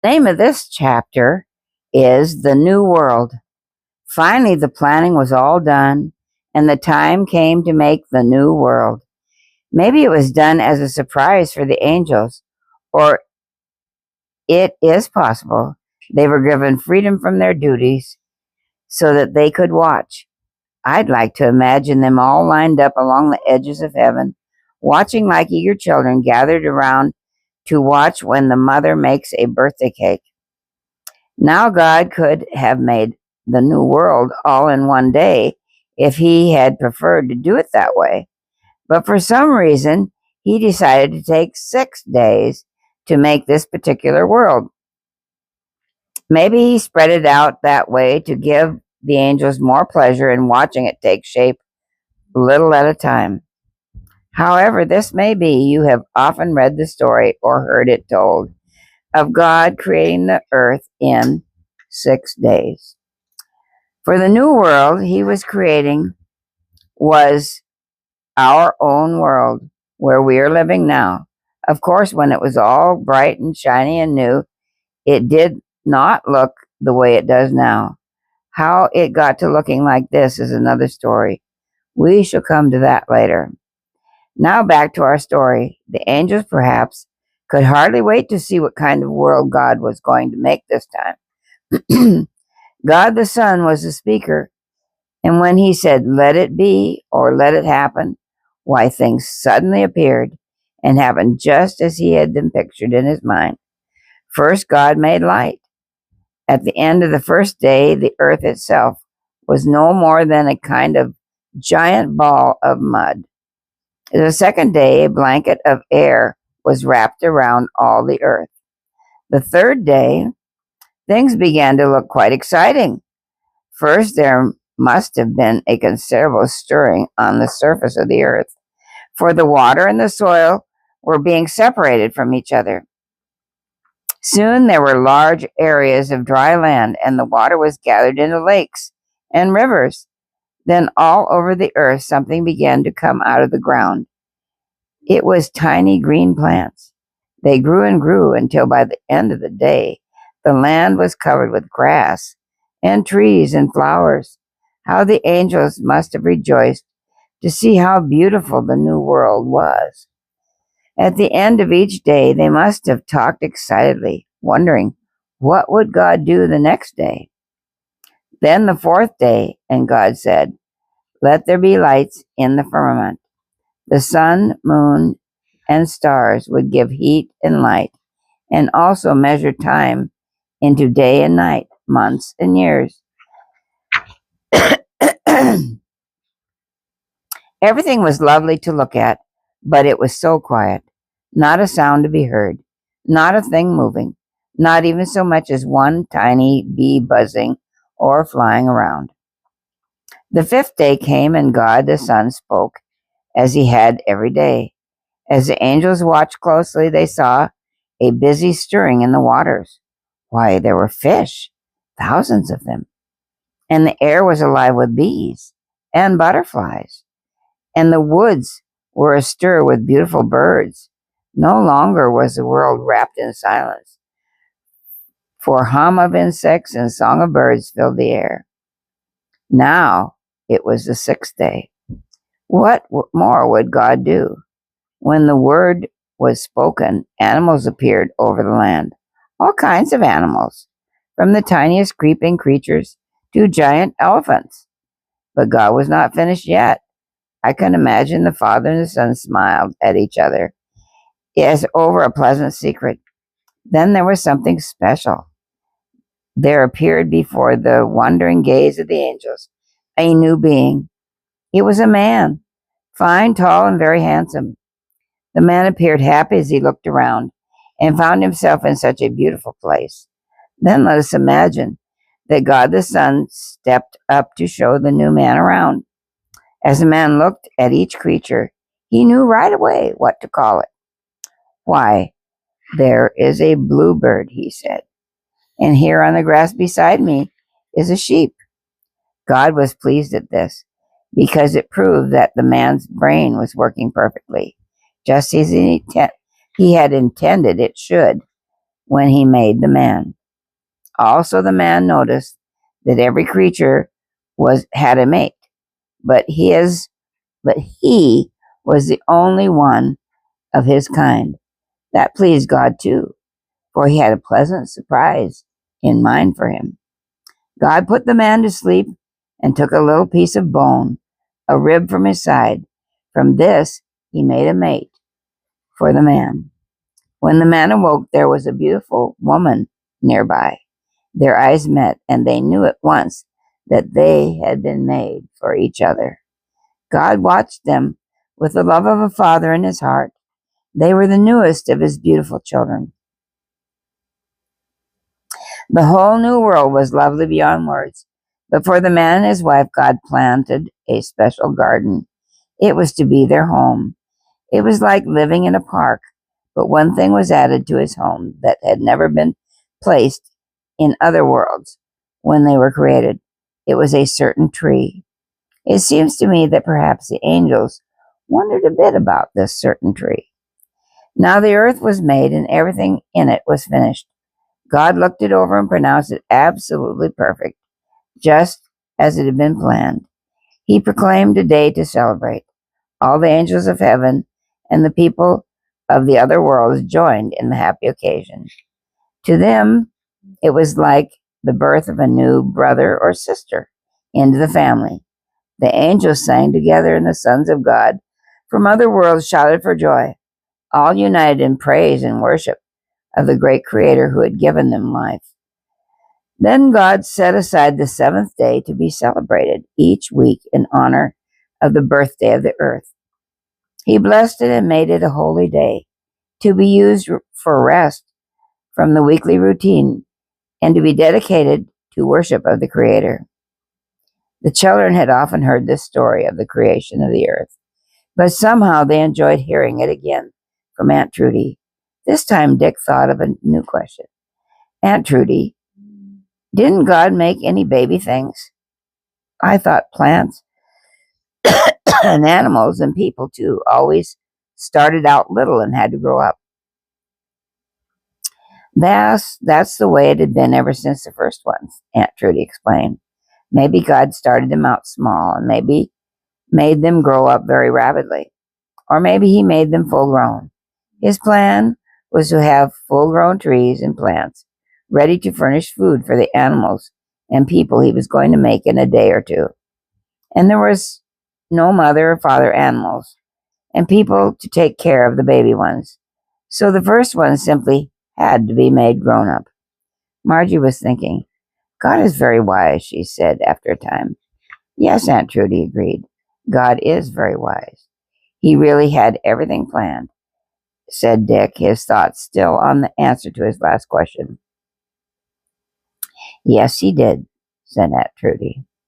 The name of this chapter is The New World. Finally, the planning was all done, and the time came to make the new world. Maybe it was done as a surprise for the angels, or it is possible they were given freedom from their duties so that they could watch. I'd like to imagine them all lined up along the edges of heaven, watching like eager children gathered around to watch when the mother makes a birthday cake. Now, God could have made the new world all in one day if he had preferred to do it that way. But for some reason, he decided to take 6 days to make this particular world. Maybe he spread it out that way to give the angels more pleasure in watching it take shape little at a time. However this may be, you have often read the story or heard it told of God creating the earth in 6 days. For the new world he was creating was our own world where we are living now. Of course, when it was all bright and shiny and new, it did not look the way it does now. How it got to looking like this is another story. We shall come to that later. Now back to our story. The angels perhaps could hardly wait to see what kind of world God was going to make this time. God the Son was the speaker, and when he said, "Let it be," or "Let it happen," why, things suddenly appeared and happened just as he had them pictured in his mind. First, God made light. At the end of the first day, the earth itself was no more than a kind of giant ball of mud. The second day, a blanket of air was wrapped around all the earth. The third day, things began to look quite exciting. First, there must have been a considerable stirring on the surface of the earth, for the water and the soil were being separated from each other. Soon there were large areas of dry land, and the water was gathered into lakes and rivers. Then all over the earth something began to come out of the ground. It was tiny green plants. They grew and grew until by the end of the day, the land was covered with grass and trees and flowers. How the angels must have rejoiced to see how beautiful the new world was. At the end of each day, they must have talked excitedly, wondering what would God do the next day. Then the fourth day, and God said, "Let there be lights in the firmament." The sun, moon, and stars would give heat and light, and also measure time into day and night, months and years. Everything was lovely to look at, but it was so quiet. Not a sound to be heard, not a thing moving, not even so much as one tiny bee buzzing or flying around. The fifth day came, and God the Son spoke, as he had every day. As the angels watched closely, they saw a busy stirring in the waters. Why, there were fish, thousands of them, and the air was alive with bees and butterflies, and the woods were astir with beautiful birds. No longer was the world wrapped in silence, for hum of insects and song of birds filled the air. Now it was the sixth day. What more would God do? When the word was spoken, animals appeared over the land, all kinds of animals, from the tiniest creeping creatures to giant elephants. But God was not finished yet. I can imagine the Father and the Son smiled at each other as over a pleasant secret. Then there was something special. There appeared before the wondering gaze of the angels a new being. He was a man, fine, tall, and very handsome. The man appeared happy as he looked around and found himself in such a beautiful place. Then let us imagine that God the Son stepped up to show the new man around. As the man looked at each creature, he knew right away what to call it. "Why, there is a bluebird," he said, "and here on the grass beside me is a sheep." God was pleased at this, because it proved that the man's brain was working perfectly, just as he had intended it should. when he made the man. Also, the man noticed that every creature had a mate, but he was the only one of his kind. That pleased God too, for he had a pleasant surprise in mind for him. God put the man to sleep and took a little piece of bone, a rib from his side. From this he made a mate for the man. When the man awoke, there was a beautiful woman nearby. Their eyes met, and they knew at once that they had been made for each other. God watched them with the love of a father in his heart. They were the newest of his beautiful children. The whole new world was lovely beyond words. But for the man and his wife, God planted a special garden. It was to be their home. It was like living in a park, but one thing was added to his home that had never been placed in other worlds when they were created. It was a certain tree. It seems to me that perhaps the angels wondered a bit about this certain tree. Now the earth was made and everything in it was finished. God looked it over and pronounced it absolutely perfect, just as it had been planned. He proclaimed a day to celebrate. All the angels of heaven and the people of the other worlds joined in the happy occasion. To them, it was like the birth of a new brother or sister into the family. The angels sang together, and the sons of God from other worlds shouted for joy, all united in praise and worship of the great Creator who had given them life. Then God set aside the seventh day to be celebrated each week in honor of the birthday of the earth. He blessed it and made it a holy day to be used for rest from the weekly routine and to be dedicated to worship of the Creator. The children had often heard this story of the creation of the earth, but somehow they enjoyed hearing it again from Aunt Trudy. This time Dick thought of a new question. Aunt Trudy, didn't God make any baby things? I thought plants and animals and people too always started out little and had to grow up. That's the way it had been ever since the first ones, Aunt Trudy explained. Maybe God started them out small and maybe made them grow up very rapidly. Or maybe he made them full grown. His plan was to have full grown trees and plants ready to furnish food for the animals and people he was going to make in a day or two. And there was no mother or father animals and people to take care of the baby ones. So the first ones simply had to be made grown up. Margie was thinking, God is very wise, she said after a time. Yes, Aunt Trudy agreed. God is very wise. He really had everything planned, said Dick, his thoughts still on the answer to his last question. Yes, he did, said Aunt Trudy.